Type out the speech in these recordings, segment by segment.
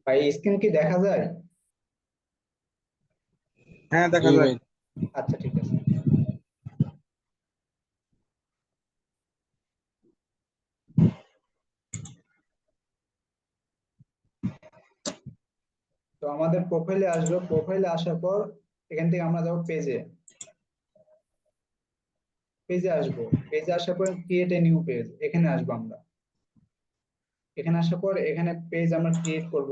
ভাই স্ক্রিন কি দেখা যায়? হ্যাঁ, দেখা জি যায়। ভাই। আচ্ছা, ঠিক আছে। তো আমাদের প্রোফাইলে আসবে, প্রোফাইলে আসার পর এখান থেকে আমরা যাবো পেজে। পেজে আসবো, পেজে আসার পর ক্রিয়েট এ নিউ পেজ, এখানে আসবো আমরা। এখানে আসার পর এখানে পেজ আমরা ক্রিয়েট করব।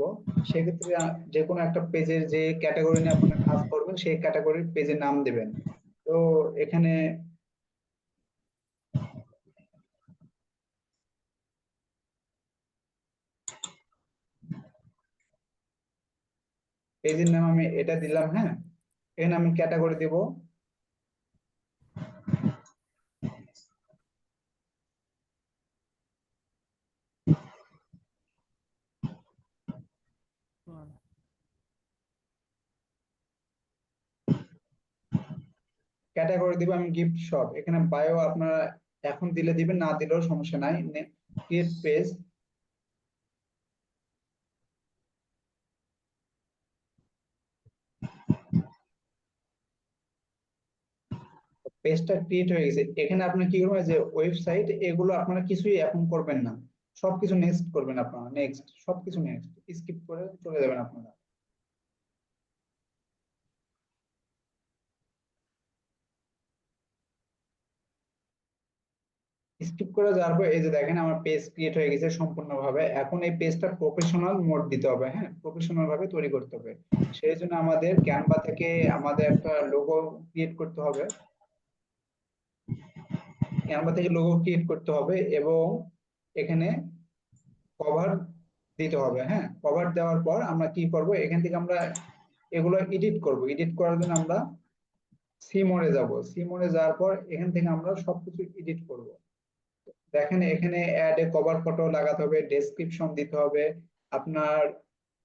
সেক্ষেত্রে যে কোনো একটা পেজের যে ক্যাটাগরি নিয়ে আপনারা কাজ করবেন সেই ক্যাটাগরির পেজের নাম দেবেন। তো এখানে পেজের নাম আমি এটা দিলাম, হ্যাঁ। এখানে আমি ক্যাটাগরি দেব। ক্যাটাগরি দিব আমি গিফট শপ। এখানে বায়ো আপনারা এখন দিলে দিবেন, না দিলেও সমস্যা নাই। ক্রিয়েট পেজ, পেজটা ক্রিয়েট হয়ে গেছে। এখানে আপনার কি করবেন, যে ওয়েবসাইট এগুলো আপনারা কিছুই এখন করবেন না, সবকিছু নেক্সট করবেন আপনারা। নেক্সট, সবকিছু নেক্সট, স্কিপ করে চলে যাবেন আপনারা। স্কিপ করে যাওয়ার পর এই যে দেখেন আমার পেজ ক্রিয়েট হয়ে গেছে সম্পূর্ণভাবে। এখন এই পেজটা প্রফেশনাল মোড দিতে হবে, হ্যাঁ, প্রফেশনাল ভাবে তৈরি করতে হবে। সেই জন্য আমাদের ক্যানভা থেকে আমাদের একটা লোগো ক্রিয়েট করতে হবে। ক্যানভা থেকে লোগো ক্রিয়েট করতে হবে এবং এখানে কভার দিতে হবে, হ্যাঁ। কভার দেওয়ার পর আমরা কি করব, এখান থেকে আমরা এগুলো এডিট করব। এডিট করার জন্য আমরা সি মোডে যাব। সি মোডে যাওয়ার পর এখান থেকে আমরা সবকিছু এডিট করব। দেখেন এখানে অ্যাড এ কভার ফটো লাগাতে হবে, ডেসক্রিপশন দিতে হবে, আপনার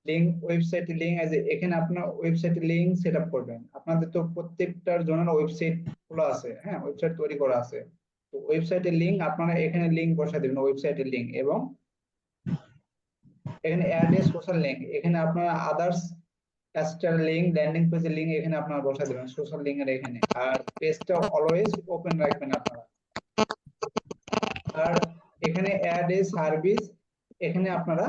লিংক, ওয়েবসাইটের লিংক আছে। এখানে আপনার ওয়েবসাইটের লিংক সেট আপ করবেন। আপনাদের তো প্রত্যেকটার জন্য ওয়েবসাইট খোলা আছে, হ্যাঁ, ওয়েবসাইট তৈরি করা আছে। তো ওয়েবসাইটের লিংক আপনারা এখানে লিংক বসা দেবেন, ওয়েবসাইটের লিংক। এবং এখানে অ্যাড এ সোশ্যাল লিংক, এখানে আপনারা আদার্স এক্সট্রা লিংক, ল্যান্ডিং পেজের লিংক এখানে আপনারা বসা দেবেন সোশ্যাল লিংকের এখানে। আর পেজটা অলওয়েজ ওপেন রাখবেন আপনারা। আর এখানে অ্যাড এ সার্ভিস, এখানে আপনারা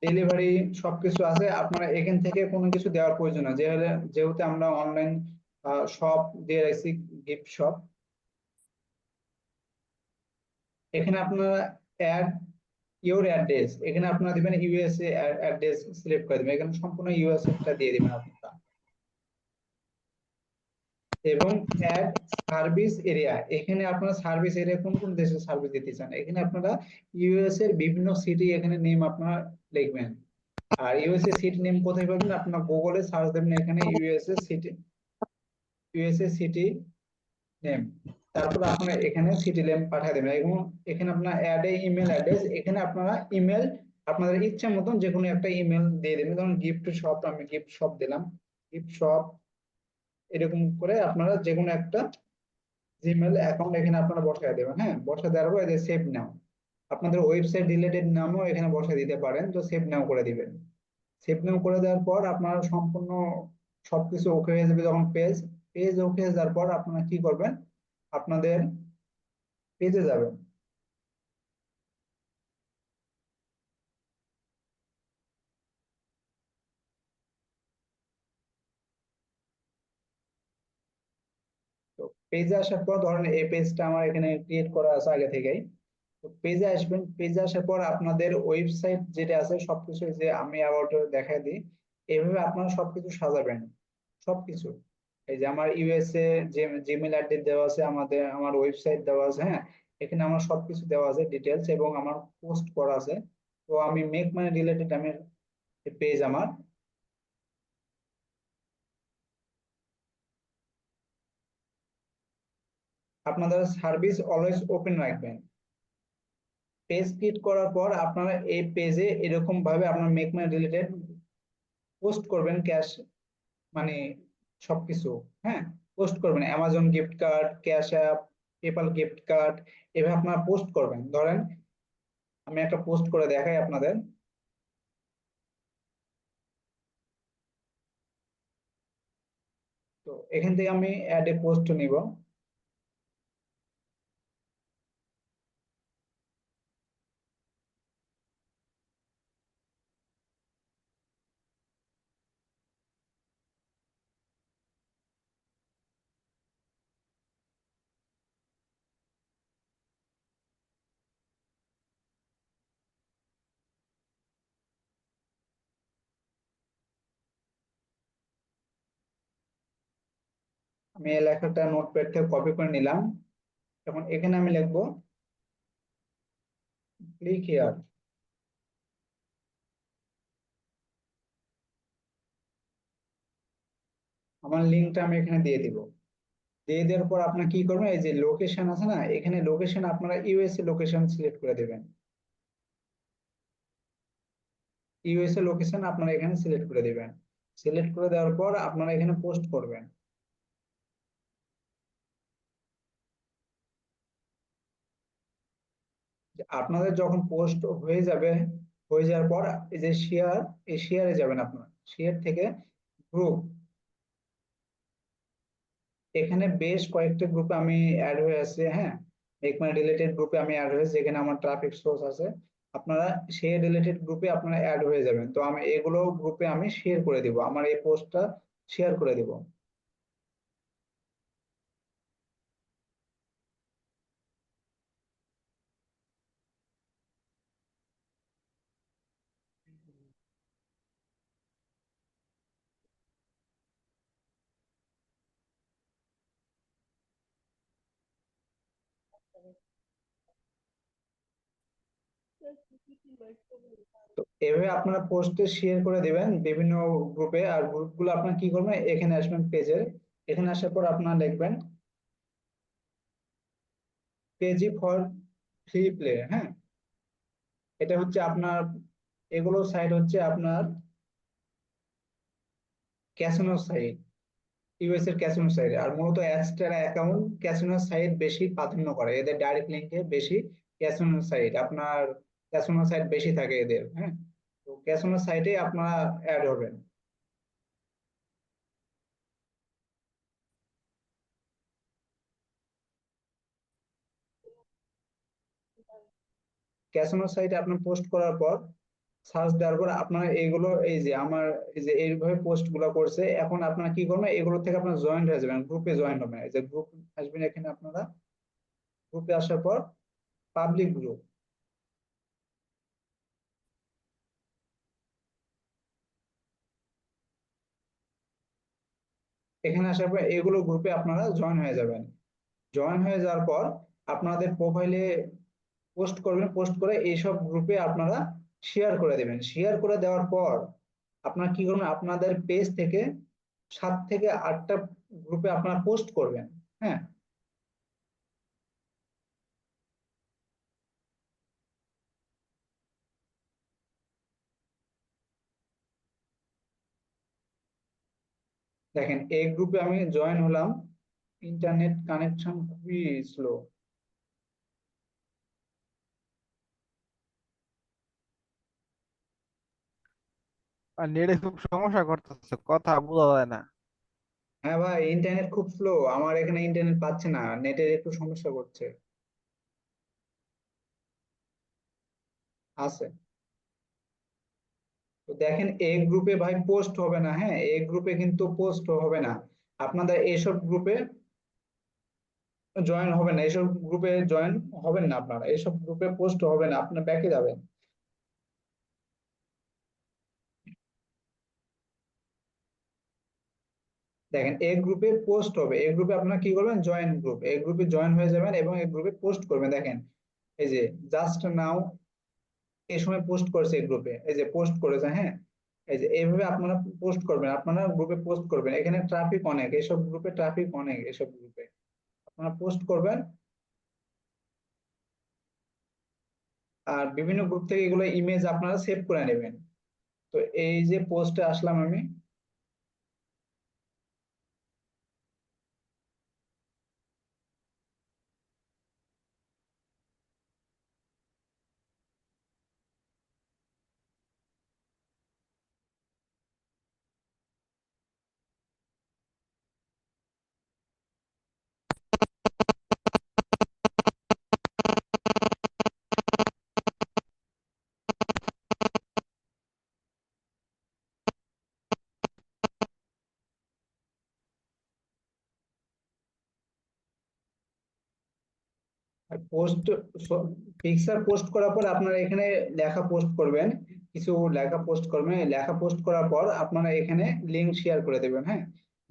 ডেলিভারি সবকিছু আছে। আপনারা এখান থেকে কোনো কিছু দেওয়ার প্রয়োজন না, যেহেতু আমরা অনলাইন শপ দিয়ে রাখছি, গিফট শপ। এখানে আপনারা অ্যাড ইউর অ্যাড্রেস, এখানে আপনারা দিবেন ইউএসএ অ্যাড্রেস, সিলেক্ট করে দিবেন। এখানে সম্পূর্ণ ইউএসএ টা দিয়ে দিবেন আপনারা। এবং অ্যাড সার্ভিস এরিয়া, এখানে আপনারা সার্ভিস এরিয়া কোন কোন দেশে সার্ভিস দিতে চান, এখানে আপনারা ইউএস এর বিভিন্ন সিটি এখানে নেম আপনারা লিখবেন। আর ইউএসএ সিটি নেম কোথায় পাবেন, আপনারা গুগলে সার্চ দেবেন এখানে USA city, USA city name. তারপর আপনারা এখানে সিটি নেম পাঠিয়ে দেবেন। এবং এখানে আপনার অ্যাড এ ইমেল অ্যাড্রেস, এখানে আপনারা ইমেল আপনাদের ইচ্ছা মতন যে কোনো একটা ইমেল দিয়ে দেবেন। যেমন গিফট শপ, আমি গিফট শপ দিলাম, গিফট শপ। এরকম করে আপনারা যে কোনো একটা জিমেল অ্যাকাউন্ট এখানে আপনারা বসায় দেবেন, হ্যাঁ। বসা দেওয়ার পর এই যে সেভ নাও, আপনাদের ওয়েবসাইট রিলেটেড নামও এখানে বসা দিতে পারেন। তো সেভ নাও করে দিবেন। সেভ নাও করে দেওয়ার পর আপনার সম্পূর্ণ সবকিছু ওকে হয়ে যাবে। যখন পেজ পেজ ওকে হয়ে যাওয়ার পর আপনারা কি করবেন, আপনাদের পেজে যাবেন। তো পেজে আসার পর ধরেন এই পেজটা আমার এখানে ক্রিয়েট করা আছে আগে থেকেই। তো পেজে আসবেন, পেজে আসার পর আপনাদের ওয়েবসাইট যেটা আছে সবকিছু, যে আমি আবার দেখাই দিই, এইভাবে আপনারা সবকিছু সাজাবেন। সবকিছু, এই যে আমার ইউএসএ যে জিমেল অ্যাড্রেস দেওয়া আছে, আমার ওয়েবসাইট দেওয়া আছে, হ্যাঁ। এখানে আমার সবকিছু দেওয়া আছে ডিটেলস, এবং আমার পোস্ট করা আছে। তো আমি মেক মানি রিলেটেড, আমি পেজ আমার। আপনাদের সার্ভিস অলওয়েজ ওপেন রাখবেন। পেজ ক্রিয়েট করার পর আপনারা এই পেজে এরকম ভাবে আপনার মেক মানি রিলেটেড পোস্ট করবেন, ক্যাশ মানে সবকিছু, হ্যাঁ, পোস্ট করবেন। Amazon gift card, cash app, PayPal gift card, এভাবে আপনারা পোস্ট করবেন। ধরেন আমি একটা পোস্ট করে দেখাই আপনাদের। তো এখান থেকে আমি অ্যাড এ পোস্ট নিব। আমি এই লেখাটা নোটপ্যাড থেকে কপি করে নিলাম। এখন এখানে আমি লিখবো ক্লিক হিয়ার। আমার লিঙ্কটা আমি এখানে দিয়ে দিব। দিয়ে দেওয়ার পর আপনার কি করবেন, এই যে লোকেশন আছে না, এখানে লোকেশন আপনারা ইউএসএ লোকেশন সিলেক্ট করে দেবেন। ইউএসএ লোকেশন আপনারা এখানে সিলেক্ট করে দিবেন। সিলেক্ট করে দেওয়ার পর আপনারা এখানে পোস্ট করবেন। যে আপনাদের যখন পোস্ট হয়ে যাবে, হয়ে যাওয়ার পর এই যে শেয়ার, এই শেয়ারে যাবেন আপনারা। শেয়ার থেকে গ্রুপ, এখানে বেশ কয়েকটা গ্রুপে আমি অ্যাড হয়ে আছি, হ্যাঁ। মেকমাই রিলেটেড গ্রুপে আমি অ্যাড হয়েছি, যেখানে আমার ট্রাফিক সোর্স আছে। আপনারা সেই রিলেটেড গ্রুপে আপনারা অ্যাড হয়ে যাবেন। তো আমি এগুলো গ্রুপে আমি শেয়ার করে দিব, আমার এই পোস্টটা শেয়ার করে দিব। তো এভাবে আপনারা পোস্টে শেয়ার করে দিবেন বিভিন্ন গ্রুপে। আর গ্রুপগুলো আপনার কি করবেন, এখানে আসবেন পেজে। এখানে আসার পর আপনারা লিখবেন পেজি ফর ফ্রি প্লে, হ্যাঁ। এটা হচ্ছে আপনার, এগুলো সাইট হচ্ছে আপনার ক্যাসিনো সাইট, ইউএস এর ক্যাসিনো সাইট। আর মূলত এক্সট্রা অ্যাকাউন্ট ক্যাসিনো সাইট বেশি প্রাধান্য করে, এদের ডাইরেক্ট লিঙ্কে বেশি ক্যাসিনো সাইট, আপনার ক্যাসিনো সাইট বেশি থাকে এদের, হ্যাঁ। তো ক্যাসিনো সাইটে আপনারা অ্যাড হবেন। ক্যাসিনো সাইটে আপনার পোস্ট করার পর, সার্চ দেওয়ার পর আপনার এইগুলো, এই যে আমার, এই যে এইভাবে পোস্ট গুলো করছে, এখন আপনারা কি করবেন, এগুলো থেকে আপনার জয়েন্ট হয়ে যাবেন, গ্রুপে জয়েন্ট হবেন। এই যে গ্রুপ আসবেন, এখানে আপনারা গ্রুপে আসার পর পাবলিক গ্রুপ, এখানে আসার পর এগুলো গ্রুপে আপনারা জয়েন হয়ে যাবেন। জয়েন হয়ে যাওয়ার পর আপনাদের প্রোফাইলে পোস্ট করবেন, পোস্ট করে এইসব গ্রুপে আপনারা শেয়ার করে দেবেন। শেয়ার করে দেওয়ার পর আপনারা কি করবেন, আপনাদের পেজ থেকে 7 থেকে 8টা গ্রুপে আপনারা পোস্ট করবেন, হ্যাঁ। দেখেন এই গ্রুপে আমি জয়েন হলাম, ইন্টারনেট কানেকশন খুবই স্লো। আর নেটে খুব সমস্যা করতেছে, কথা বোঝা যায় না। হ্যাঁ ভাই, ইন্টারনেট খুব স্লো, আমার এখানে ইন্টারনেট পাচ্ছে না, নেটের একটু সমস্যা করছে। আছে। তো দেখেন এই গ্রুপে ভাই পোস্ট হবে না, হ্যাঁ, এই গ্রুপে কিন্তু পোস্ট হবে না। আপনাদের এইসব গ্রুপে জয়েন হবে না, এইসব গ্রুপে জয়েন হবেন না, আপনারা এইসব গ্রুপে পোস্ট হবে না, আপনার ব্যাকে যাবেন। দেখেন এই গ্রুপে পোস্ট হবে, এই গ্রুপে আপনারা কি করবেন, জয়েন গ্রুপ, এই গ্রুপে জয়েন হয়ে যাবেন এবং এই গ্রুপে পোস্ট করবেন। দেখেন এই যে জাস্ট নাও এই সময় পোস্ট করেছে এই গ্রুপে, এই যে পোস্ট করেছে, হ্যাঁ। এই যে এইভাবে আপনারা পোস্ট করবেন, আপনারা গ্রুপে পোস্ট করবেন। এখানে ট্রাফিক অনেক, এইসব গ্রুপে ট্রাফিক অনেক, এইসব গ্রুপে আপনারা পোস্ট করবেন। আর বিভিন্ন গ্রুপ থেকে এগুলো ইমেজ আপনারা সেভ করে নেবেন। তো এই যে পোস্টে আসলাম আমি। পোস্ট পিকচার পোস্ট করার পর আপনারা এখানে লেখা পোস্ট করবেন, কিছু লেখা পোস্ট করবেন। এই লেখা পোস্ট করার পর আপনারা এখানে লিংক শেয়ার করে দেবেন। হ্যাঁ,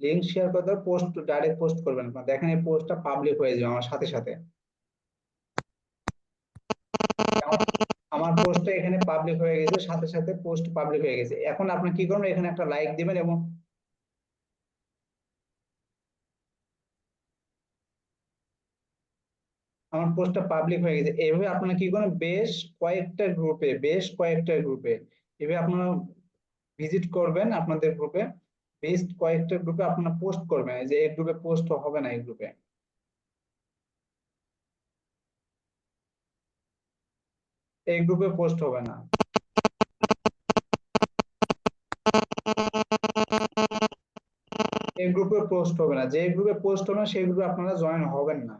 লিংক শেয়ার করে দেওয়ার পোস্ট ডাইরেক্ট পোস্ট করবেন না, দেখেন এই পোস্টটা পাবলিক হয়ে যাবে আমার সাথে সাথে। আমার আমার পোস্টটা এখানে পাবলিক হয়ে গেছে, সাথে সাথে পোস্ট পাবলিক হয়ে গেছে। এখন আপনি কি করবেন, এখানে একটা লাইক দিবেন এবং আমার পোস্টটা পাবলিক হয়ে গেছে। এইভাবে আপনারা কি করেন, বেশ কয়েকটা গ্রুপে এভাবে আপনারা ভিজিট করবেন আপনাদের গ্রুপে, বেশ কয়েকটা গ্রুপে আপনারা পোস্ট করবেন। এই যে এই গ্রুপে পোস্ট হবে না, এই গ্রুপে, এই গ্রুপে পোস্ট হবে না, এই গ্রুপে পোস্ট হবে না, যে গ্রুপে পোস্ট হবে না সেই গ্রুপে আপনারা জয়েন হবেন না,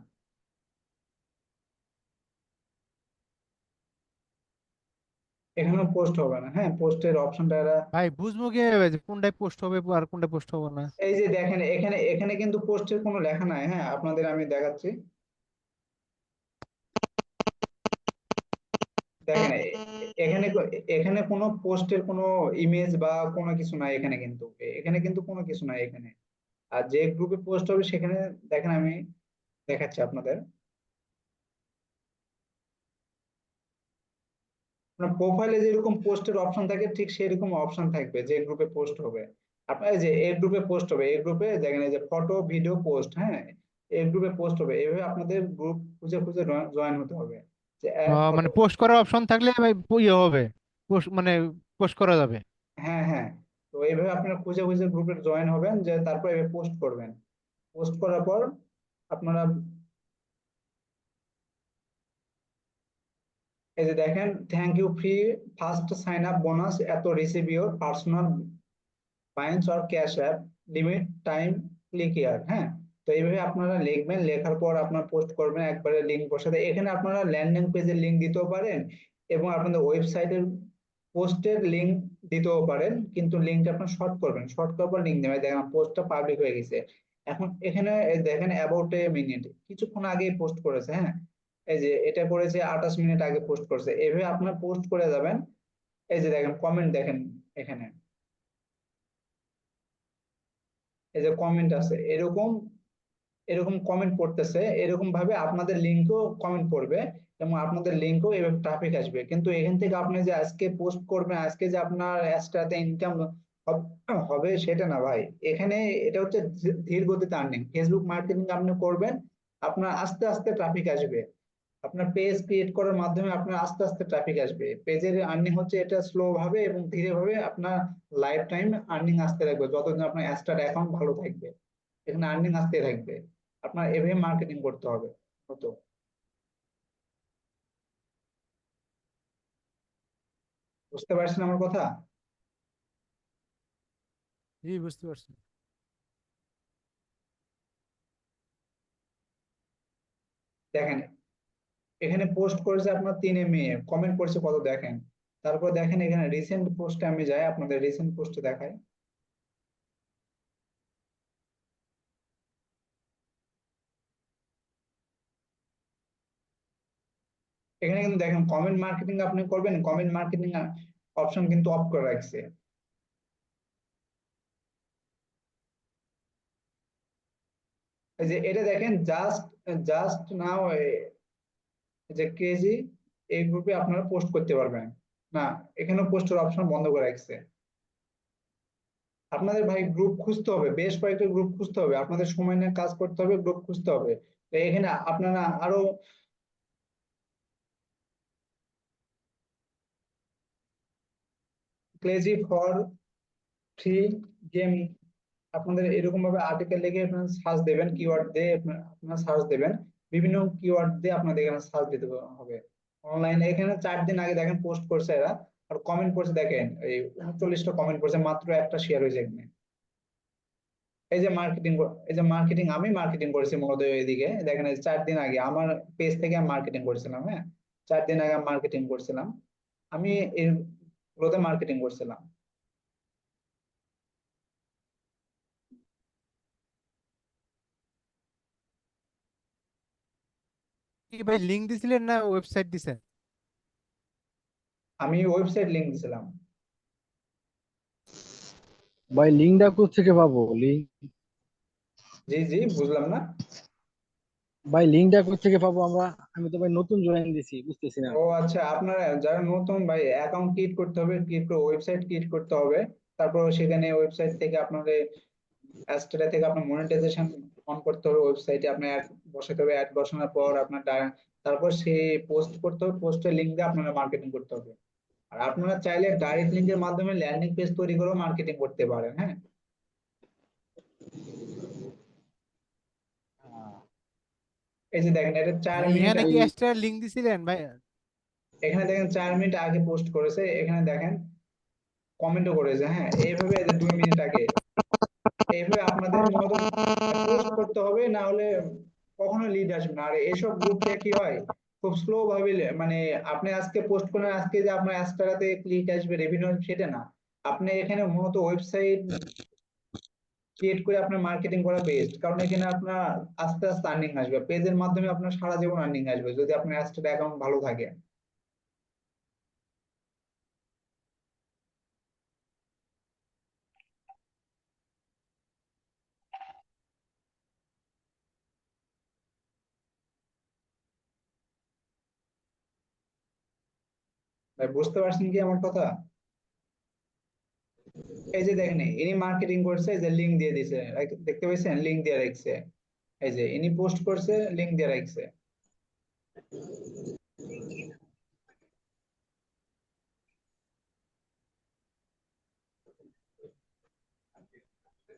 এখানেও পোস্ট হবে না। হ্যাঁ, পোস্টের অপশনটা ভাই বুঝবো কিভাবে যে কোনটায় পোস্ট হবে আর কোনটায় পোস্ট হবে না? এই যে দেখেন, এখানে এখানে কিন্তু পোস্টের কোনো লেখা নাই। হ্যাঁ, আপনাদের আমি দেখাচ্ছি। দেখেন এখানে এখানে কোনো পোস্টের কোনো ইমেজ বা কোনো কিছু নাই এখানে, কিন্তু এখানে কিন্তু কোনো কিছু নাই এখানে। আর যে গ্রুপে পোস্ট হবে সেখানে দেখেন, আমি দেখাচ্ছি আপনাদের। আপনার প্রোফাইলে যেরকম পোস্টের অপশন থাকে ঠিক সেরকম অপশন থাকবে যে গ্রুপে পোস্ট হবে। আপনার এই যে এই গ্রুপে পোস্ট হবে, এই গ্রুপে দেখেন এই যে ফটো ভিডিও পোস্ট, হ্যাঁ, এই গ্রুপে পোস্ট হবে। এইভাবে আপনাদের গ্রুপ খুঁজে খুঁজে জয়েন হতে হবে, যে অ্যাড ফটো। মানে পোস্ট করার অপশন থাকলে ভাই ইয়ে হবে, পোস্ট মানে পোস্ট করা যাবে। হ্যাঁ হ্যাঁ, তো এইভাবে আপনারা খুঁজে খুঁজে গ্রুপে জয়েন হবেন, যে তারপর পোস্ট করবেন। পোস্ট করার পর আপনারা এই যে দেখেন, thank you free first sign up bonus এত রিসিভ ইউর পার্সোনাল বাইন্স or cash app limit time click here. হ্যাঁ, তো এইভাবে আপনারা লিখবেন, লেখার পর আপনার পোস্ট করবেন, একবারে লিঙ্ক বসাতে। এখানে আপনারা ল্যান্ডিং পেজের লিঙ্ক দিতেও পারেন এবং আপনাদের ওয়েবসাইটের পোস্টের লিঙ্ক দিতেও পারেন, কিন্তু লিঙ্কটা আপনার শর্ট করবেন, শর্ট করার পর লিঙ্ক দেবেন। দেখেন পোস্টটা পাবলিক হয়ে গেছে। এখন এখানে এই দেখেন অ্যাবাউট এ মিনিট, কিছুক্ষণ আগে পোস্ট করেছে। হ্যাঁ, এই যে এটা করেছে 28 মিনিট আগে পোস্ট করেছে। এভাবে আপনার পোস্ট করে যাবেন। এই যে দেখেন কমেন্ট, দেখেন এখানে এই যে কমেন্ট আছে, এরকম এরকম কমেন্ট পড়তেছে, এরকম ভাবে আপনাদের লিঙ্কও কমেন্ট পড়বে এবং আপনাদের লিঙ্কও এভাবে ট্রাফিক আসবে। কিন্তু এখান থেকে আপনি যে আজকে পোস্ট করবেন, আজকে যে আপনার এক্সট্রাতে ইনকাম হবে সেটা না ভাই। এখানে এটা হচ্ছে ধীর গতিতে আর্নিং। ফেসবুক মার্কেটিং আপনি করবেন, আপনার আস্তে আস্তে ট্রাফিক আসবে। আপনার পেজ ক্রিয়েট করার মাধ্যমে আপনার আস্তে আস্তে ট্রাফিক আসবে। পেজের আর্নিং হচ্ছে এটা স্লো ভাবে এবং ধীরে ভাবে আপনার লাইফ টাইম আর্নিং আসতে থাকবে, যতদিন আপনার এক্সট্রা অ্যাকাউন্ট ভালো থাকবে এখানে আর্নিং আসতে থাকবে। আপনার এভাবে মার্কেটিং করতে হবে। হতো, বুঝতে পারছেন আমার কথা? জি, বুঝতে পারছি। দেখেন এখানে পোস্ট করেছে আপনার 3 মে, কমেন্ট করেছে কত দেখেন। তারপর দেখেন এখানে রিসেন্ট পোস্টে আমি যাই, আপনাদের রিসেন্ট পোস্টে দেখাই। এখানে কিন্তু দেখেন কমেন্ট মার্কেটিং আপনি করবেন, কমেন্ট মার্কেটিং অপশন কিন্তু অফ করে রাখছে। এই যে এটা দেখেন, জাস্ট জাস্ট নাও যে ক্রেজি, এই গ্রুপে আপনারা পোস্ট করতে পারবেন না, এখানে পোস্টের অপশন বন্ধ করে রাখছে। আপনাদের ভাই গ্রুপ খুঁজতে হবে, বেশ কয়েকটা গ্রুপ খুঁজতে হবে, আপনাদের সময় নিয়ে কাজ করতে হবে, গ্রুপ খুঁজতে হবে। তো এখানে আপনারা আরো ক্রেজি ফর ফ্রি গেম, আপনাদের এরকম ভাবে আর্টিকেল লিখে আপনারা সার্চ দেবেন, কিওয়ার্ড দিয়ে আপনারা সার্চ দেবেন, বিভিন্ন কিওয়ার্ড দিয়ে আপনাদের এখানে সার্চ দিতে হবে অনলাইনে। এখানে 4 দিন আগে দেখেন পোস্ট করছে এরা, আর কমেন্ট করছে দেখেন এই 39টা কমেন্ট করছে, মাত্র একটা শেয়ার হয়েছে এখানে। এই যে মার্কেটিং, এই যে মার্কেটিং আমি মার্কেটিং করেছি মূলত এইদিকে দেখেন, এই 4 দিন আগে আমার পেজ থেকে আমি মার্কেটিং করেছিলাম। হ্যাঁ, 4 দিন আগে আমি মার্কেটিং করছিলাম, আমি এগুলোতে মার্কেটিং করছিলাম। কি ভাই লিংক দিছিলেন না ওয়েবসাইট দিছেন? আমি ওয়েবসাইট লিংক দিছিলাম। ভাই লিঙ্কটা কোথেকে পাবো? লিঙ্ক, জি জি, বুঝলাম না। ভাই লিঙ্কটা কোথেকে পাবো আমরা? আমি তো ভাই নতুন জয়েন দিছি, বুঝতেছি না। ও আচ্ছা, আপনারা যারা নতুন ভাই, অ্যাকাউন্ট ক্রিয়েট করতে হবে, ক্রিয়েট করে ওয়েবসাইট ক্রিয়েট করতে হবে। তারপর সেখানে ওয়েবসাইট থেকে আপনাদের অ্যাস্টেরা থেকে আপনার মনিটাইজেশন অন করতে হবে, ওয়েবসাইটে আপনার অ্যাড বসাতে হবে, অ্যাড বসানোর পর আপনার তারপর সে পোস্ট করতে হবে, পোস্টের লিঙ্ক দিয়ে আপনারা মার্কেটিং করতে হবে। আর আপনারা চাইলে ডাইরেক্ট লিঙ্কের মাধ্যমে ল্যান্ডিং পেজ তৈরি করেও মার্কেটিং করতে পারেন। হ্যাঁ, এই যে দেখেন, এটা 4 মিনিট এখানে কি ভাই এক্সট্রা লিংক দিছিলেন ভাই? এখানে দেখেন 4 মিনিট আগে পোস্ট করেছে, এখানে দেখেন কমেন্টও করেছে। হ্যাঁ, এইভাবে এই যে 2 মিনিট আগে, এইভাবে আপনাদের মূলত পোস্ট করতে হবে, না হলে কখনো লিড আসবে না। আর এসব গ্রুপ থেকে কি হয়, খুব স্লো ভাবে মানে আপনি আজকে পোস্ট করলেন, আজকে যে আপনার অ্যাস্টারাতে ক্লিক আসবে, রেভিনিউ আসবে, সেটা না। আপনি এখানে মূলত ওয়েবসাইট ক্রিয়েট করে আপনার মার্কেটিং করা বেস্ট, কারণ এখানে আপনার আস্তে আস্তে আর্নিং আসবে, পেজের মাধ্যমে আপনার সারা জীবন আর্নিং আসবে যদি আপনার অ্যাস্টারা অ্যাকাউন্ট ভালো থাকে। ভাই বুঝতে পারছেন কি আমার কথা? এই যে দেখেন, ইনি মার্কেটিং করছে, এই যে লিঙ্ক দিয়ে দিছে, দেখতে পাচ্ছেন, লিঙ্ক দিয়ে রাখছে। এই যে ইনি পোস্ট করছে, লিঙ্ক দিয়ে রাখছে।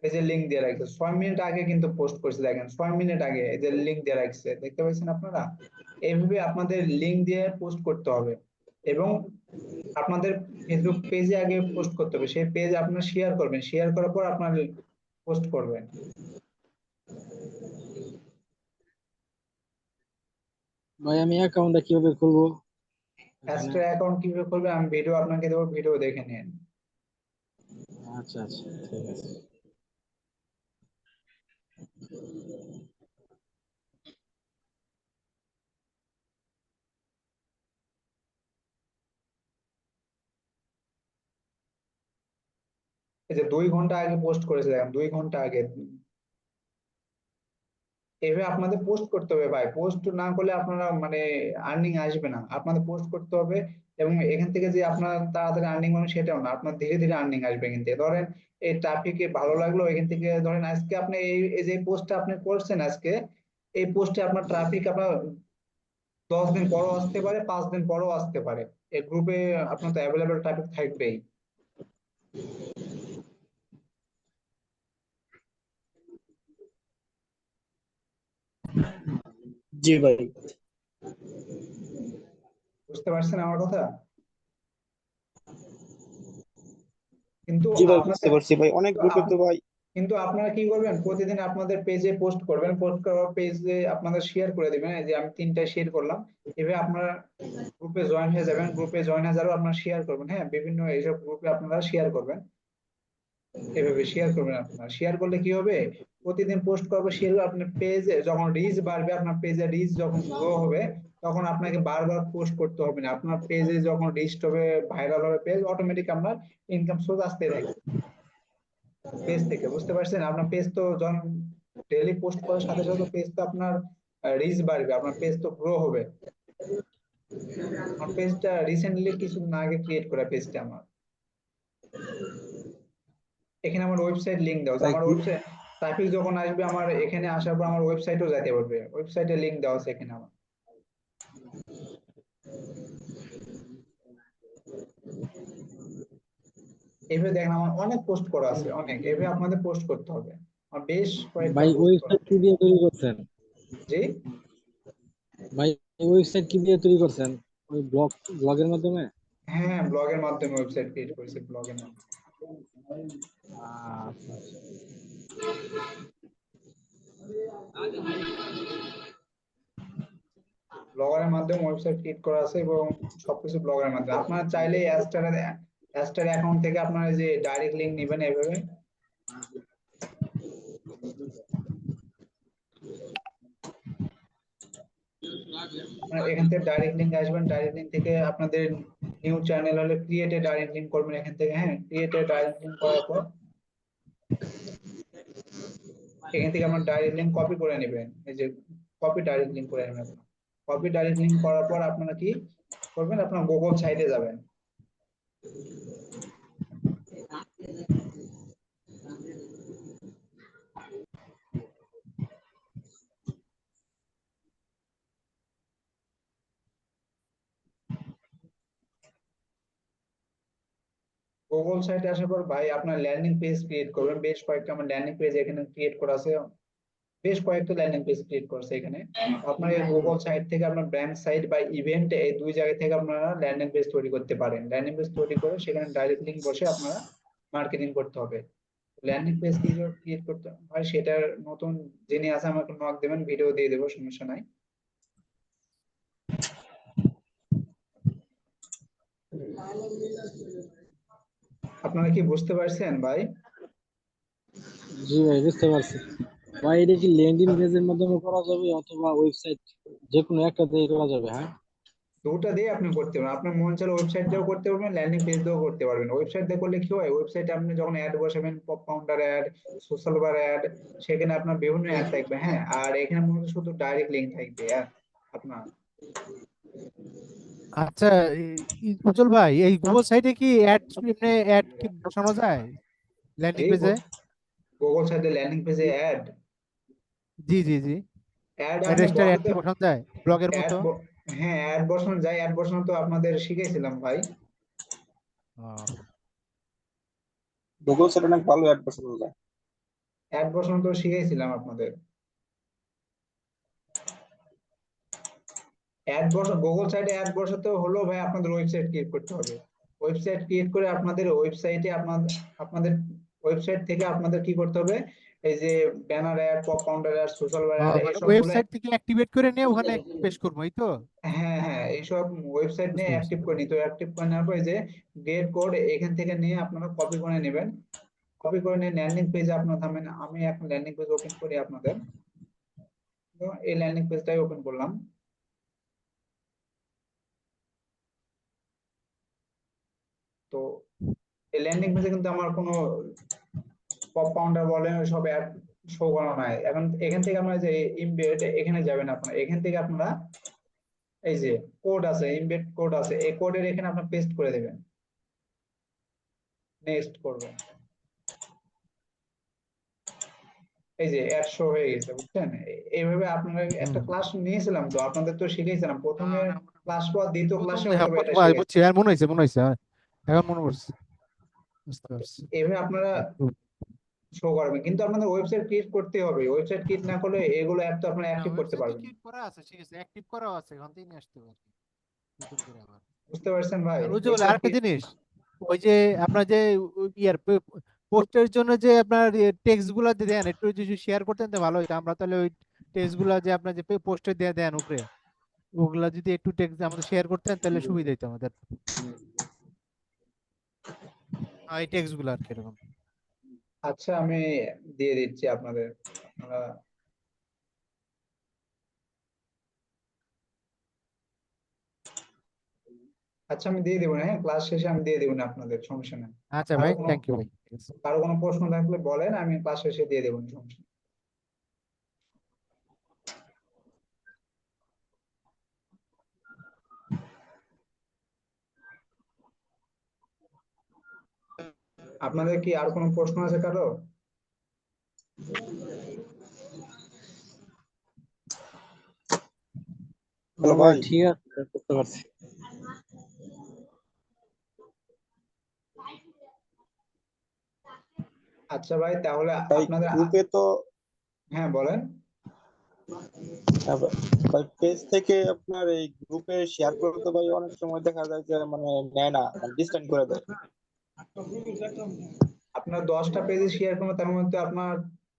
এই যে লিঙ্ক দিয়ে রাখছে, 6 মিনিট আগে কিন্তু পোস্ট করছে, দেখেন 6 মিনিট আগে এই যে লিঙ্ক দিয়ে রাখছে, দেখতে পাচ্ছেন আপনারা? এইভাবে আপনাদের লিঙ্ক দিয়ে পোস্ট করতে হবে, এবং আপনাদের ফেসবুক পেজে আগে পোস্ট করতে হবে, সেই পেজ আপনারা শেয়ার করবেন, শেয়ার করার পর আপনার পোস্ট করবেন। ভাই আমি অ্যাকাউন্টটা কিভাবে খুলবো এখানে? অ্যাস্ট্রা অ্যাকাউন্ট কিভাবে করবে আমি ভিডিও আপনাকে দেবো, ভিডিও দেখে নিন। আচ্ছা আচ্ছা, ঠিক আছে। এই যে 2 ঘন্টা আগে পোস্ট করেছে, দেখেন 2 ঘন্টা আগে। এভাবে আপনাদের পোস্ট করতে হবে ভাই, পোস্ট না করলে আপনারা মানে আর্নিং আসবে না, আপনাদের পোস্ট করতে হবে। এবং এখান থেকে যে আপনার তাড়াতাড়ি আর্নিং হবে সেটাও না, আপনার ধীরে ধীরে আর্নিং আসবে এখান থেকে। ধরেন এই ট্রাফিকে ভালো লাগলো, এখান থেকে ধরেন আজকে আপনি এই যে পোস্টটা আপনি করছেন আজকে, এই পোস্টে আপনার ট্রাফিক আপনার 10 দিন পরও আসতে পারে, 5 দিন পরও আসতে পারে। এই গ্রুপে আপনার তো অ্যাভেলেবেল ট্রাফিক থাকবেই। জি ভাই। বুঝতে পারছেন আমার কথা? কিন্তু জি ভাই, বুঝতে আপনাদের পারছি ভাই, অনেক কিন্তু গ্রুপে তো ভাই। কিন্তু আপনারা কি করবেন, প্রতিদিন আপনাদের পেজে পোস্ট করবেন, পোস্ট করার পেজে আপনাদের শেয়ার করে দিবেন। এই যে আমি 3টা শেয়ার করলাম, এভাবে আপনারা গ্রুপে জয়েন হয়ে যাবেন, গ্রুপে জয়েন হয়ে যাবেন, আপনারা শেয়ার করবেন। হ্যাঁ, বিভিন্ন এইসব গ্রুপে আপনারা শেয়ার করবেন, এভাবে শেয়ার করবেন। আপনারা শেয়ার করলে কি হবে, প্রতিদিন পোস্ট করবে, শেয়ার আপনার পেজে যখন রিচ বাড়বে, আপনার পেজে রিচ যখন গ্রো হবে, তখন আপনাকে বারবার পোস্ট করতে হবে না, আপনার পেজে যখন রিচ হবে, ভাইরাল হবে পেজ, অটোমেটিক আপনার ইনকাম সোর্স আসতে থাকবে পেজ থেকে। বুঝতে পারছেন? আপনার পেজ তো যখন ডেইলি পোস্ট করার সাথে সাথে পেজ তো আপনার রিচ বাড়বে, আপনার পেজ তো গ্রো হবে। আমার পেজটা রিসেন্টলি কিছুদিন আগে ক্রিয়েট করা, পেজটা আমার। এখানে আমার ওয়েবসাইট লিংক দেওয়া আছে, ভাই আমার ওয়েবসাইট ট্রাফিক যখন আসবে আমার এখানে আসার পর আমার ওয়েবসাইটেও যেতে পারবে, ওয়েবসাইটে লিংক দেওয়া আছে এখানে আমার। এভাবে দেখেন আমার অনেক পোস্ট করা আছে, অনেক, এভাবে আপনাদের পোস্ট করতে হবে। আমার বেশ কয়েকটা ভাই পোস্ট করা। ওয়েবসাইট কি দিয়ে তৈরি করছেন? জি, ভাই ওয়েবসাইট কি দিয়ে তৈরি করছেন? ওই ব্লগের মাধ্যমে? হ্যাঁ, ব্লগের মাধ্যমে ওয়েবসাইট ক্রিয়েট করেছি, ব্লগের মাধ্যমে। আচ্ছা আচ্ছা। ব্লগারের মাধ্যমে ওয়েবসাইট ক্রিয়েট করা আছে, এবং সবকিছু ব্লগারের মাধ্যমে। আপনারা চাইলে অ্যাস্টার অ্যাকাউন্ট থেকে আপনারা যে ডাইরেক্ট লিংক নেবেন এভাবে। আপনারা এখান থেকে ডাইরেক্ট লিঙ্ক আসবেন, ডাইরেক্ট লিঙ্ক থেকে আপনাদের নিউ চ্যানেল হলে ক্রিয়েটে ডাইরেক্ট লিঙ্ক করবেন এখান থেকে। হ্যাঁ, ক্রিয়েটে ডাইরেক্ট লিঙ্ক করার পর এখান থেকে আপনার ডাইরেক্ট লিঙ্ক কপি করে নেবেন। এই যে কপি ডাইরেক্ট লিঙ্ক করে নেবেন। কপি ডাইরেক্ট লিঙ্ক করার পর আপনারা কি করবেন, আপনার গুগল সাইটে যাবেন। গুগল সাইটে আসার পর ভাই আপনার ল্যান্ডিং পেজ ক্রিয়েট করবেন। বেশ কয়েকটা আমার ল্যান্ডিং পেজ এখানে ক্রিয়েট করা আছে, বেশ কয়েকটা ল্যান্ডিং পেজ ক্রিয়েট করছে এখানে। আপনার এই গুগল সাইট থেকে আপনার ব্র্যান্ড সাইট বা ইভেন্ট এই দুই জায়গা থেকে আপনারা ল্যান্ডিং পেজ তৈরি করতে পারেন। ল্যান্ডিং পেজ তৈরি করে সেখানে ডাইরেক্ট লিংক বসে আপনারা মার্কেটিং করতে হবে। ল্যান্ডিং পেজ কিভাবে ক্রিয়েট করতে হয় সেটার নতুন যিনি আছে আমাকে নক দেবেন, ভিডিও দিয়ে দেবো, সমস্যা নাই। আপনারা কি বুঝতে পারছেন ভাই? জি ভাই, বুঝতে পারছি। ভাই এটা কি ল্যান্ডিং পেজের মাধ্যমে করা যাবে অথবা ওয়েবসাইট, যে কোনো একটা দিয়ে করা যাবে? হ্যাঁ, দুটা দিয়ে আপনি করতে পারবেন। আপনার মন চাইলে ওয়েবসাইট দিয়েও করতে পারবেন, ল্যান্ডিং পেজ দিয়েও করতে পারবেন। ওয়েবসাইট দিয়ে করলে কি হয়, ওয়েবসাইটে আপনি যখন অ্যাড বসাবেন, pop counter ad, social bar ad, সেখানে আপনার বিভিন্ন অ্যাড থাকবে। হ্যাঁ, আর এখানে মূলত শুধু ডাইরেক্ট লিংক থাকবে আপনার। আচ্ছা, উজ্জ্বল ভাই, এই গুগল সাইটে কি অ্যাড এমনি অ্যাড কি বসানো যায় ল্যান্ডিং জি, পেজে? গুগল সাইটে ল্যান্ডিং পেজে অ্যাড জি জি জি, অ্যাড আপনি অ্যাড্রেসটা অ্যাড বসাতে, কি বসানো যায় ব্লগের অ্যাড মতো? হ্যাঁ অ্যাড বসানো যায়। অ্যাড বসানো তো আপনাদের শিখেছিলাম ভাই। ও, গুগল সেটা অনেক ভালো অ্যাড বসানো যায়। অ্যাড বসানো তো শিখেছিলাম আপনাদের। অ্যাড বসা গুগল সাইটে অ্যাড বসাতে হলো ভাই আপনাদের ওয়েবসাইট ক্রিয়েট করতে হবে। ওয়েবসাইট ক্রিয়েট করে আপনাদের ওয়েবসাইটে আপনাদের ওয়েবসাইট থেকে আপনাদের কি করতে হবে, এই যে banner ad, pop counter ad, social ad, মানে এই সবগুলো। ওয়েবসাইট থেকে অ্যাক্টিভেট করে নিয়ে ওখানে পেশ করবো, এই তো? হ্যাঁ হ্যাঁ, এইসব ওয়েবসাইট নিয়ে বুঝতে পারছি। অ্যাক্টিভ করে নিতে হবে। অ্যাক্টিভ করে নেওয়ার পর এই যে গেট কোড এখান থেকে নিয়ে আপনারা কপি করে নেবেন। কপি করে নিয়ে ল্যান্ডিং পেজে আপনার থামেন। আমি এখন ল্যান্ডিং পেজ ওপেন করি আপনাদের। তো এই ল্যান্ডিং পেজটাই ওপেন করলাম। তো এই ল্যান্ডিং পেজে কিন্তু আমার কোনো পপ কাউন্টার বলে সব অ্যাড শো করা নাই। এখন এখান থেকে আমরা যে ইমবেড এখানে যাবেন, আপনারা এখান থেকে আপনারা এই যে কোড আছে, ইমবেড কোড আছে, এই কোডের এখানে আপনারা পেস্ট করে দেবেন, নেক্সট করবেন। এই যে অ্যাড শো হয়ে গেছে, বুঝছেন? এইভাবে আপনারা একটা হুম। ক্লাস নিয়েছিলাম, তো আপনাদের তো শিখেছিলাম প্রথমে হ্যাঁ, ক্লাস, পর দ্বিতীয় প্রথম ক্লাসে হ্যাঁ, হয়তো এটা প্রথম শিখেছি। বুঝছি, আর মনে হয়েছে হ্যাঁ, এখন মনে পড়ছে, বুঝতে পারছি। এইভাবে আপনারা একটু শো করবেন, কিন্তু আপনাদের ওয়েবসাইট ক্রিয়েট করতে হবে। ওয়েবসাইট ক্রিয়েট না করলে এগুলো অ্যাপ তো আপনারা না, অ্যাক্টিভ করতে ওয়েবসাইটে পারবেন না। ক্রিয়েট করা আছে, ঠিক আছে, অ্যাক্টিভ করাও আছে, ওখান থেকে নিয়ে আসতে পারি নতুন করে আবার। বুঝতে পারছেন ভাই? আর ওই যে বলে ওয়েবসাইট আরেকটা জিনিস, ওই যে আপনার যে ইয়ার পোস্টের জন্য যে আপনার টেক্সট গুলা যে দেন, একটু যদি শেয়ার করতেন তো ভালো হতো। আমরা তাহলে ওই টেক্সট গুলা যে আপনার যে পোস্টে দিয়ে দেন উপরে, ওগুলা যদি একটু টেক্সট আমাদের শেয়ার করতেন তাহলে সুবিধা হতো আমাদের। এই টেক্সট গুলা আর কি এরকম। আচ্ছা, আমি দিয়ে দিচ্ছি আপনাদের। আপনারা আচ্ছা, আমি দিয়ে দেবো। হ্যাঁ, ক্লাস শেষে আমি দিয়ে দেবো না আপনাদের, সমস্যা নেই। আচ্ছা কারো ভাই, কোনো থ্যাংক ইউ ভাই, ঠিক আছে। কারো কোনো প্রশ্ন থাকলে বলেন, আমি ক্লাস শেষে দিয়ে দেবো, সমস্যা নেই। আপনাদের কি আর কোনো প্রশ্ন আছে কারো? হ্যালো ভাই ভাই। ঠিক আছে, বুঝতে পারছি। আচ্ছা ভাই, তাহলে ভাই আপনাদের গ্রুপে তো হ্যাঁ বলেন। ভাই পেজ থেকে আপনার এই গ্রুপে শেয়ার করলে তো ভাই অনেক সময় দেখা যায় যে মানে নেয় না, মানে ডিসকানেক্ট করে দেয়। আপনার 10টা পেজে শেয়ার করবেন, তার মধ্যে আপনার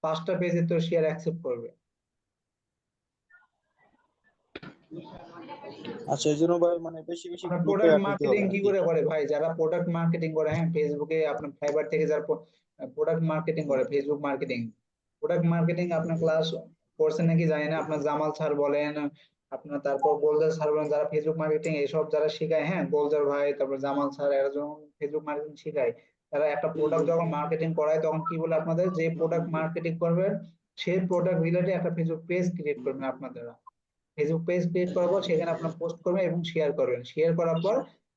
5টা পেজে তো শেয়ার অ্যাকসেপ্ট করবে। আর সেই জন্য ভাই মানে বেশি বেশি আপনার গ্রুপে প্রোডাক্ট অ্যাড হইতে মার্কেটিং হবে আর কি কি। করে করে ভাই? যারা প্রোডাক্ট মার্কেটিং করে, হ্যাঁ, ফেসবুকে আপনার ফাইবার থেকে যারা প্রোডাক্ট মার্কেটিং করে, ফেসবুক মার্কেটিং, প্রোডাক্ট মার্কেটিং আপনার ক্লাস করছেন নাকি জানি না। আপনার জামাল স্যার বলেন, আপনার তারপর গোলজার স্যার যারা ফেসবুক মার্কেটিং এসব যারা শেখায়, হ্যাঁ, গোলজার ভাই, তারপর জামাল স্যার, এরা যখন ফেসবুক মার্কেটিং শেখায়, তারা একটা প্রোডাক্ট যখন মার্কেটিং করায় তখন কি বলে আপনাদের, যে প্রোডাক্ট মার্কেটিং করবেন সেই প্রোডাক্ট রিলেটেড একটা ফেসবুক পেজ ক্রিয়েট করবেন আপনারা। ফেসবুক পেজ ক্রিয়েট করার পর সেখানে আপনার পোস্ট করবেন এবং শেয়ার করবেন। শেয়ার করার পর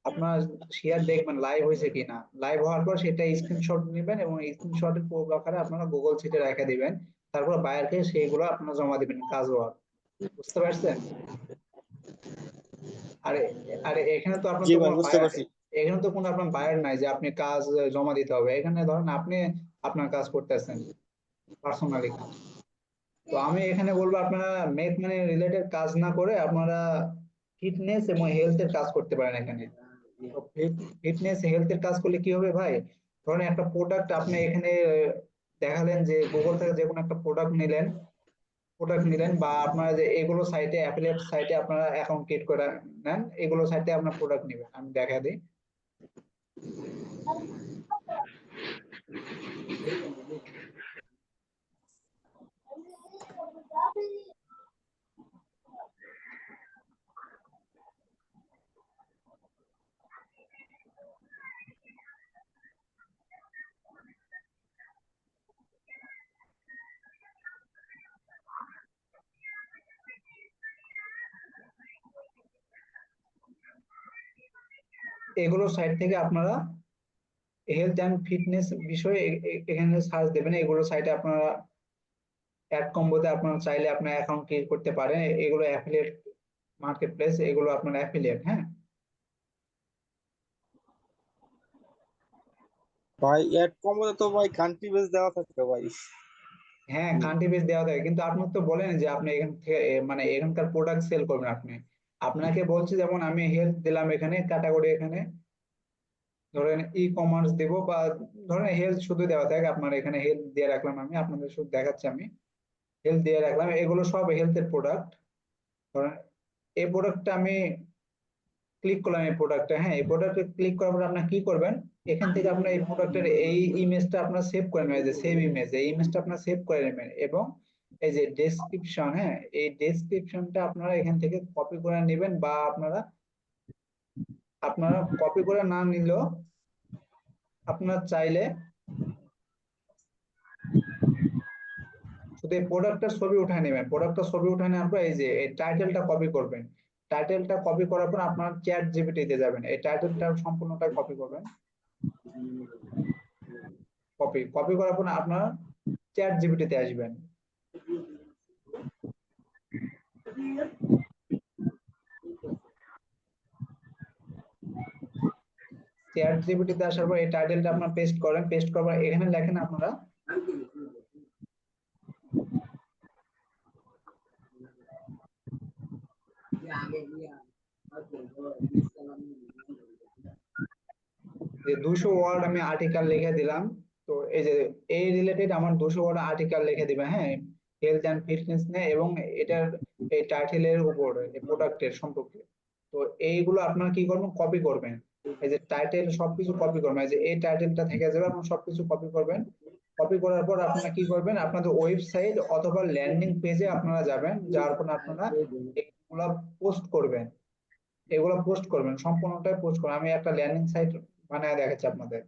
আপনার শেয়ার দেখবেন লাইভ হয়েছে কিনা। লাইভ হওয়ার পর সেটা স্ক্রিনশট নেবেন এবং স্ক্রিনশটের প্রুফ আকারে আপনারা গুগল শিটে রেখে দিবেন। তারপর বায়ারকে সেইগুলো আপনারা জমা দিবেন কাজ হওয়ার। বুঝতে পারছেন? আরে আরে এখানে তো আপনার জি তো ভাই, কোনো বুঝতে বায়ার, পারছি। এখানে তো কোনো আপনার বায়ার নাই যে আপনি কাজ জমা দিতে হবে। এখানে ধরেন আপনি আপনার কাজ করতেছেন, পার্সোনালি কাজ। তো আমি এখানে বলবো আপনারা মেক মানি রিলেটেড কাজ না করে আপনারা ফিটনেস এবং হেলথ এর কাজ করতে পারেন এখানে। তো ফিটনেস হেলথ এর কাজ করলে কি হবে ভাই, ধরেন একটা প্রোডাক্ট আপনি এখানে দেখালেন, যে গুগল থেকে যে কোনো একটা প্রোডাক্ট নিলেন বা আপনারা যে এগুলো সাইটে, অ্যাফিলিয়েট সাইটে আপনারা অ্যাকাউন্ট ক্রিয়েট করে নেন, এগুলো সাইটে আপনার প্রোডাক্ট নেবেন। আমি দেখা দিই। এগুলো সাইট থেকে আপনারা হেলথ অ্যান্ড ফিটনেস বিষয়ে এখানে সার্চ দেবেন। এগুলো সাইটে আপনারা অ্যাড কম্বোতে আপনারা চাইলে আপনার অ্যাকাউন্ট ক্রিয়েট করতে পারেন। এগুলো অ্যাফিলিয়েট মার্কেট প্লেস, এগুলো আপনার অ্যাফিলিয়েট। হ্যাঁ, ভাই এড কম্বোতে তো ভাই কান্ট্রি বেস দেওয়া থাকবে ভাই। হ্যাঁ, কান্ট্রি বেস দেওয়া থাকে, কিন্তু আপনি তো বলেন যে আপনি এখান থেকে মানে এখানকার প্রোডাক্ট সেল করবেন আপনি। আপনাকে বলছি, যেমন আমি হেলথ দিলাম এখানে ক্যাটাগরি, এখানে ধরেন ই কমার্স দেব, বা ধরেন হেলথ শুধু দেওয়া থাকে, আপনার এখানে হেলথ দিয়ে রাখলাম, আমি আপনাদের শুধু দেখাচ্ছি, আমি হেলথ দিয়ে রাখলাম। এগুলো সব হেলথের প্রোডাক্ট। ধরেন এই প্রোডাক্টটা আমি ক্লিক করলাম, এই প্রোডাক্টে, হ্যাঁ, এই প্রোডাক্টে ক্লিক করার পর আপনার কি করবেন, এখান থেকে আপনার এই প্রোডাক্টের এই ইমেজটা আপনার সেভ করে নেবেন, যে সেভ ইমেজ, এই ইমেজটা আপনার সেভ করে নেবেন। এবং এই যে ডেসক্রিপশন, হ্যাঁ, এই ডেসক্রিপশনটা আপনারা এখান থেকে কপি করে নেবেন, বা আপনারা কপি করে না নিলেও আপনার চাইলে শুধু এই প্রোডাক্টটার ছবি উঠায় নেবেন। প্রোডাক্টটার ছবি উঠায় নেওয়ার পর এই যে এই টাইটেলটা কপি করবেন। টাইটেলটা কপি করার পর আপনার চ্যাট জিপিটিতে যাবেন, এই টাইটেলটা সম্পূর্ণটা কপি করবেন। কপি কপি করার পর আপনার চ্যাট জিপিটিতে আসবেন। চ্যাট জিপিটিতে আসার পর এই টাইটেলটা আপনার পেস্ট করেন। পেস্ট করার পর এখানে লেখেন আপনারা যে 200 ওয়ার্ড আমি আর্টিকেল লিখে দিলাম। তো এই যে এই রিলেটেড আমার 200 ওয়ার্ড আর্টিকেল লিখে দিবেন, হ্যাঁ, হেলথ অ্যান্ড ফিটনেস নিয়ে, এবং এটার এই টাইটেলের উপর এই প্রোডাক্টের সম্পর্কে। তো এইগুলো আপনারা কি করবেন, কপি করবেন। এই যে টাইটেল সবকিছু কপি করবেন, এই যে এই টাইটেলটা থেকে যাবে, আপনারা সবকিছু কপি করবেন। কপি করার পর আপনারা কি করবেন, আপনাদের ওয়েবসাইট অথবা ল্যান্ডিং পেজে আপনারা যাবেন। যাওয়ার পর আপনারা এগুলা পোস্ট করবেন। এগুলো পোস্ট করবেন, সম্পূর্ণটাই পোস্ট করবেন। আমি একটা ল্যান্ডিং সাইট বানায় দেখাচ্ছি আপনাদের।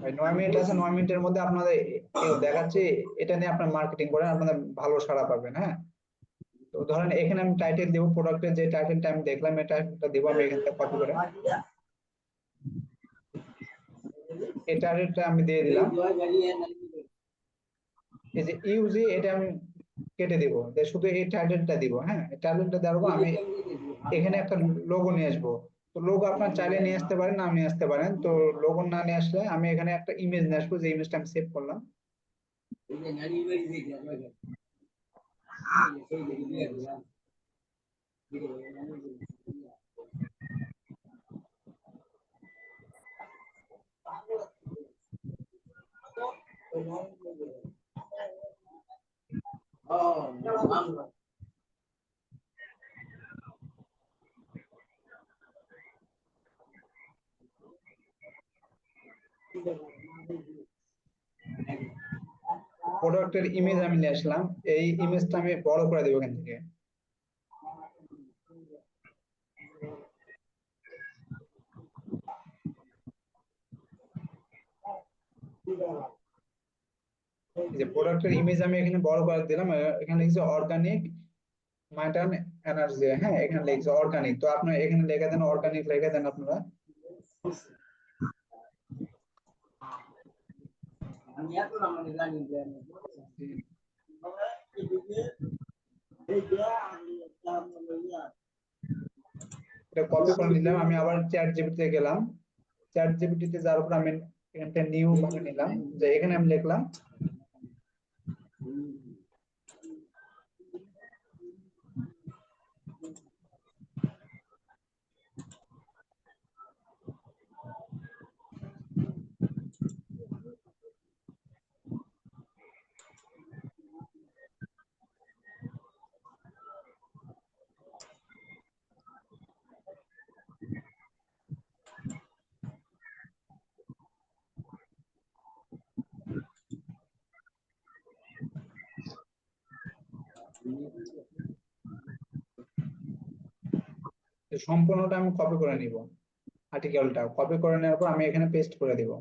ভাই 9 মিনিট আছে, 9 মিনিটের মধ্যে আপনাদের দেখাচ্ছি। এটা নিয়ে আপনার মার্কেটিং করেন, আপনাদের ভালো সাড়া পাবেন। হ্যাঁ, তো ধরেন এখানে আমি টাইটেল দেবো, প্রোডাক্টের যে টাইটেলটা আমি দেখলাম এই টাইটেলটা দেবো আমি এখান থেকে কপি করে। এই টাইটেলটা আমি দিয়ে দিলাম। এই যে ইউজি, এটা আমি কেটে দিব, যে শুধু এই টাইটেলটা দিব। হ্যাঁ, এই টাইটেলটা দেওয়ার পর আমি এখানে একটা লোগো নিয়ে আসবো। তো লোগো আপনার চাইলে নিয়ে আসতে পারেন, না নিয়ে আসতে পারেন। তো লোগো না নিয়ে আসলে আমি এখানে একটা ইমেজ নিয়ে আসবো, যে ইমেজটা আমি সেভ করলাম। প্রোডাক্টের ইমেজ আমি নিয়ে আসলাম, এই ইমেজটা আমি বড় করে দেবো এখান থেকে। এই যে প্রোডাক্টের ইমেজ আমি এখানে বড় করে দিলাম, এখানে লিখছে অর্গানিক মাইটান এনার্জি, হ্যাঁ এখানে লিখছে অর্গানিক, তো আপনারা এখানে লিখে দেন অর্গানিক, লিখে দেন আপনারা। এটা কপি করে নিলাম, আমি আবার চ্যাট জিপিটিতে গেলাম, চ্যাট জিপিটিতে যাওয়ার পর আমি এখানটা নিউ ভাবে নিলাম, যে এখানে আমি লিখলাম যে সম্পূর্ণটা আমি কপি করে নিব, আর্টিকেলটা কপি করে নেওয়ার পর আমি এখানে পেস্ট করে দিব।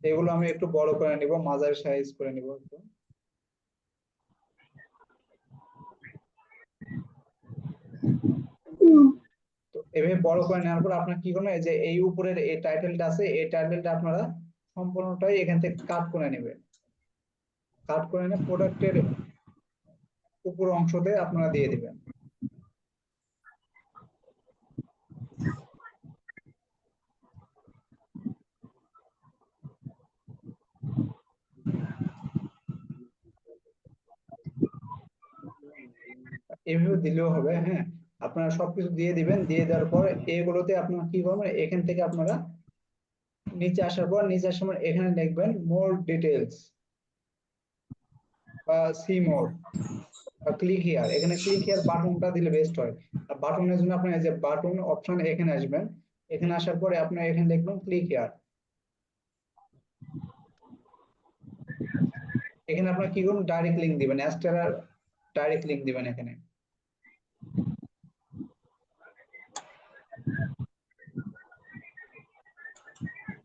এগুলো আমি একটু বড় করে নিব, মাঝারি সাইজ করে নিব একটু। তো এভাবে বড় করে নেওয়ার পর আপনার কি করবেন, এই যে এই উপরের এই টাইটেলটা আছে, এই টাইটেলটা আপনারা সম্পূর্ণটাই এখান থেকে কাট করে নেবেন, কাট করে নিয়ে প্রোডাক্টের উপর অংশতে আপনারা দিয়ে দিবেন। এভাবে দিলেও হবে, হ্যাঁ আপনারা সবকিছু দিয়ে দিবেন, দিয়ে দেওয়ার পর এগুলোতে আপনারা কি করবেন, এখান থেকে আপনারা নিচে আসার পর নিচে আসার সময় এখানে লিখবেন মোর ডিটেলস বা সি মোর বা ক্লিক হিয়ার, এখানে ক্লিক হিয়ার বাটনটা দিলে বেস্ট হয়। আর বাটনের জন্য আপনার এই যে বাটন অপশন এখানে আসবেন, এখানে আসার পরে আপনার এখানে লিখবেন ক্লিক হিয়ার। এখানে আপনার কি করবেন, ডাইরেক্ট লিংক দিবেন, অ্যাস্টারার ডাইরেক্ট লিংক দিবেন এখানে।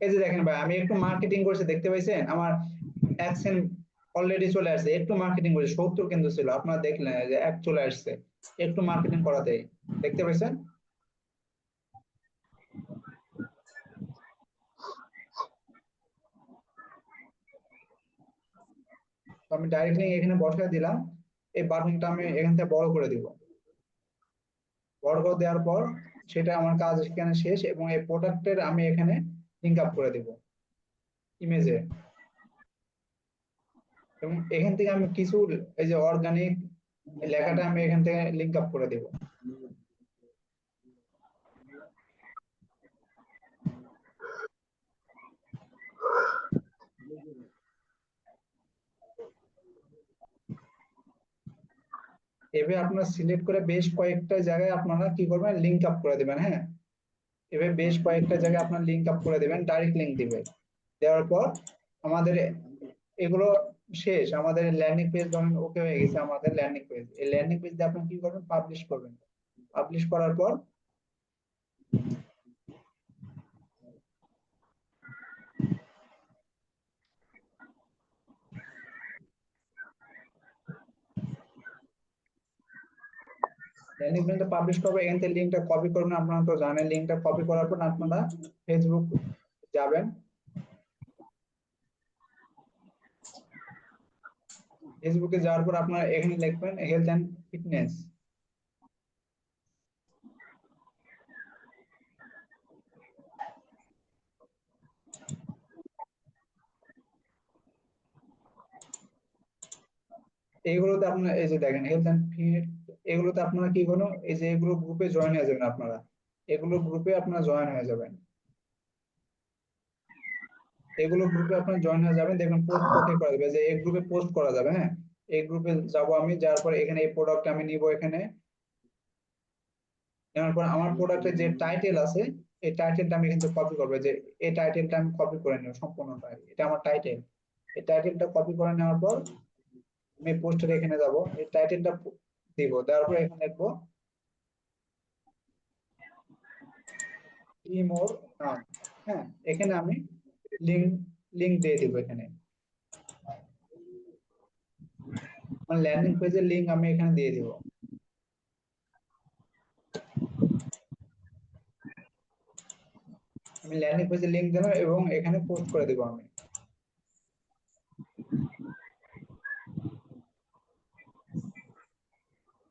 এই যে দেখেন ভাই, আমি একটু মার্কেটিং করছি, দেখতে পাইছেন আমার অ্যাকসেন্ট অলরেডি চলে আসছে, একটু মার্কেটিং করেছে 70 কিন্তু ছিল, আপনারা দেখলেন যে এক চলে আসছে, একটু মার্কেটিং করাতে, দেখতে পাইছেন। তো আমি ডাইরেক্টলি এখানে বসায় দিলাম, এই বাটনটা আমি এখান থেকে বড় করে দিব, বড় করে দেওয়ার পর সেটা আমার কাজ এখানে শেষ, এবং এই প্রোডাক্টের আমি এখানে লিংক আপ করে দিব ইমেজে, এবং এখান থেকে আমি কিছু এই যে অর্গানিক লেখাটা আমি এখান থেকে লিংক আপ করে দিব। এভাবে আপনারা সিলেক্ট করে বেশ কয়েকটা জায়গায় আপনারা কি করবেন, লিংক আপ করে দিবেন, হ্যাঁ এভাবে বেশ কয়েকটা জায়গায় আপনার লিংক আপ করে দিবেন, ডাইরেক্ট লিংক দিবেন। দেওয়ার পর আমাদের এগুলো শেষ, আমাদের ল্যান্ডিং পেজ ধরেন ওকে হয়ে গেছে, আমাদের ল্যান্ডিং পেজ, এই ল্যান্ডিং পেজ দিয়ে আপনি কি করবেন, পাবলিশ করবেন। পাবলিশ করার পর ল্যান্ডিং পেজটা পাবলিশ করবে, এখান থেকে লিংকটা কপি করবেন, আপনারা তো জানেন, লিংকটা কপি করার পর আপনারা ফেসবুক যাবেন, ফেসবুকে যাওয়ার পর আপনারা এখানে লিখবেন হেলথ এন্ড ফিটনেস, এইগুলোতে আপনারা এই যে দেখেন হেলথ এন্ড ফিট, এগুলোতে আপনারা কি করুন, এই যে এগুলো গ্রুপে জয়েন হয়ে যাবেন, আপনারা এগুলো গ্রুপে আপনারা জয়েন হয়ে যাবেন, এগুলো গ্রুপে আপনারা জয়েন হয়ে যাবেন, দেখবেন পোস্ট কোথায় করা যাবে, যে এই গ্রুপে পোস্ট করা যাবে, হ্যাঁ এই গ্রুপে যাব আমি, যাওয়ার পর এখানে এই প্রোডাক্ট আমি নিব, এখানে নেওয়ার পর আমার প্রোডাক্টের যে টাইটেল আছে এই টাইটেলটা আমি কিন্তু কপি করবো, যে এই টাইটেলটা আমি কপি করে নেব সম্পূর্ণটা, এটা আমার টাইটেল। এই টাইটেলটা কপি করে নেওয়ার পর আমি পোস্টের এখানে যাব, এই টাইটেলটা দিব, দেওয়ার পর এখানে লিখবো ইমোর নাম। হ্যাঁ, এখানে আমি লিংক লিংক দিয়ে দিব, এখানে আমার ল্যান্ডিং পেজের লিংক আমি এখানে দিয়ে দিব। আমি ল্যান্ডিং পেজের লিংক দিলাম এবং এখানে পোস্ট করে দিব আমি।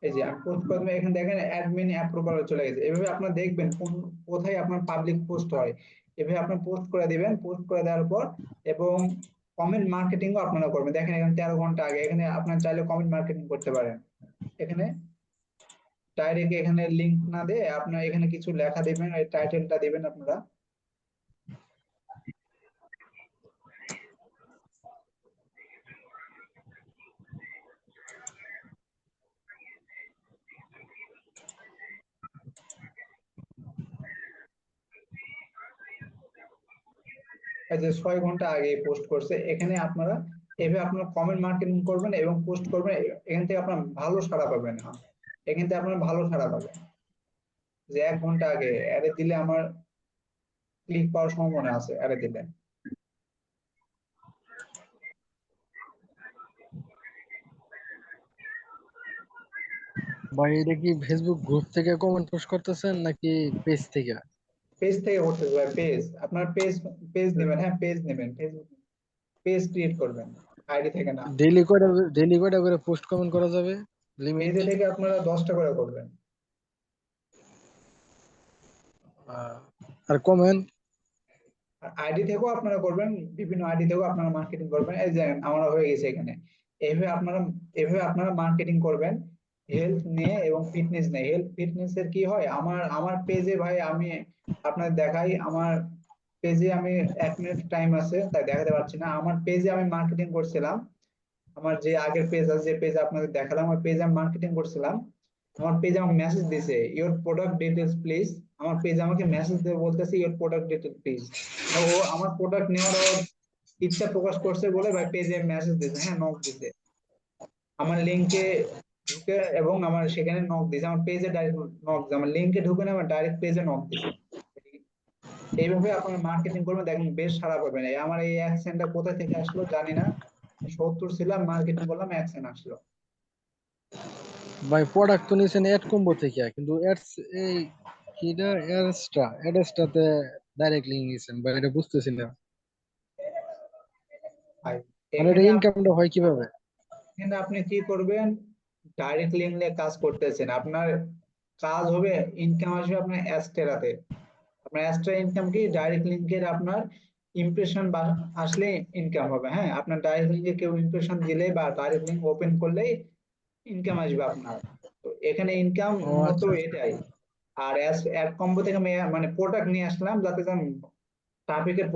এই যে আমি পোস্ট করে দিলাম, এখানে দেখেন অ্যাডমিন অ্যাপ্রুভাল চলে গেছে। এভাবে আপনারা দেখবেন কোথায় আপনার পাবলিক পোস্ট হয়, এভাবে আপনার পোস্ট করে দিবেন। পোস্ট করে দেওয়ার পর এবং কমেন্ট মার্কেটিংও আপনারা করবেন। দেখেন এখানে 13 ঘন্টা আগে, এখানে আপনারা চাইলে কমেন্ট মার্কেটিং করতে পারেন। এখানে ডাইরেক্ট এখানে লিংক না দিয়ে আপনারা এখানে কিছু লেখা দিবেন, এই টাইটেলটা দিবেন আপনারা। এই যে 6 ঘন্টা আগে পোস্ট করছে, এখানে আপনারা এভাবে আপনারা কমেন্ট মার্কেটিং করবেন এবং পোস্ট করবেন। এখান থেকে আপনারা ভালো সাড়া পাবেন। হ্যাঁ, এখান থেকে আপনারা ভালো সাড়া পাবেন। যে 1 ঘন্টা আগে অ্যাডে দিলে আমার ক্লিক পাওয়ার সম্ভাবনা আছে অ্যাডে দিলে। ভাই এটা কি ফেসবুক গ্রুপ থেকে কমেন্ট পোস্ট করতেছেন নাকি পেজ থেকে? পেজ থেকে করতে হবে, পেজ আপনার পেজ পেজ নেবেন। হ্যাঁ, পেজ নেবেন, ফেসবুক পেজ ক্রিয়েট করবেন, আইডি থেকে না। ডেইলি কয়টা করে পোস্ট কমেন্ট করা যাবে লিমিট? পেজে থেকে আপনারা 10টা করে করবেন। আর কমেন্ট? আইডি থেকেও আপনারা করবেন, বিভিন্ন আইডি থেকেও আপনারা মার্কেটিং করবেন। এই যে আমরা হয়ে গেছে এখানে। এভাবে আপনারা মার্কেটিং করবেন হেলথ নিয়ে এবং ফিটনেস নিয়ে। হেলথ ফিটনেস এর কি হয়, আমার পেজে ভাই আমি আপনাদের দেখাই। আমার পেজে আমি 1 মিনিট টাইম আছে তাই দেখাতে পারছি না। আমার পেজে আমি মার্কেটিং করছিলাম, আমার যে আগের পেজ আছে, যে পেজ আপনাদের দেখালাম, ওই পেজে আমি মার্কেটিং করছিলাম। আমার পেজ আমাকে মেসেজ দিছে, ইওর প্রোডাক্ট ডিটেলস প্লিজ। আমার পেজ আমাকে মেসেজ দিয়ে বলতেছে ইওর প্রোডাক্ট ডিটেলস প্লিজ। ও আমার প্রোডাক্ট নেওয়ার ওর ইচ্ছা প্রকাশ করছে বলে ভাই পেজে মেসেজ দিছে, হ্যাঁ নক দিছে আমার লিংকে ঢুকে, এবং আমার সেখানে নক দিছে। আমার পেজে ডাইরেক্ট নক দিছে, আমার লিংকে ঢুকে না, আমার ডাইরেক্ট পেজে নক দিছে। এইভাবে আপনারা মার্কেটিং করবেন, দেখেন বেশ সাড়া পাবেন। আমার এই অ্যাকশনটা কোথা থেকে আসলো জানি না, 70 ছিলাম, মার্কেটিং করলাম, অ্যাকশন আসলো। ভাই প্রোডাক্ট তো নিছেন অ্যাড কম্বো থেকে, কিন্তু অ্যাডস এই কিটা অ্যাডসটাতে ডাইরেক্ট লিংক নিছেন ভাই, এটা বুঝতেছি না। আর মানে এটা এখানে ইনকামটা হয় কিভাবে? এখানে আপনি কি করবেন, ডাইরেক্ট লিঙ্ক নিয়ে কাজ করতেছেন, আপনার কাজ হবে, ইনকাম আসবে আপনার অ্যাস্টেরাতে। আপনার অ্যাস্ট্রা ইনকাম কি, ডাইরেক্ট লিঙ্কের আপনার ইমপ্রেশন আসলে ইনকাম হবে। হ্যাঁ, আপনার ডাইরেক্ট লিঙ্কে কেউ ইমপ্রেশন দিলে বা ডাইরেক্ট লিঙ্ক ওপেন করলেই ইনকাম আসবে আপনার। তো এখানে ইনকাম ও মূলত আচ্ছা। এটাই। আর অ্যাড কম্বো থেকে আমি মানে প্রোডাক্ট নিয়ে আসলাম যাতে ট্রাফিকের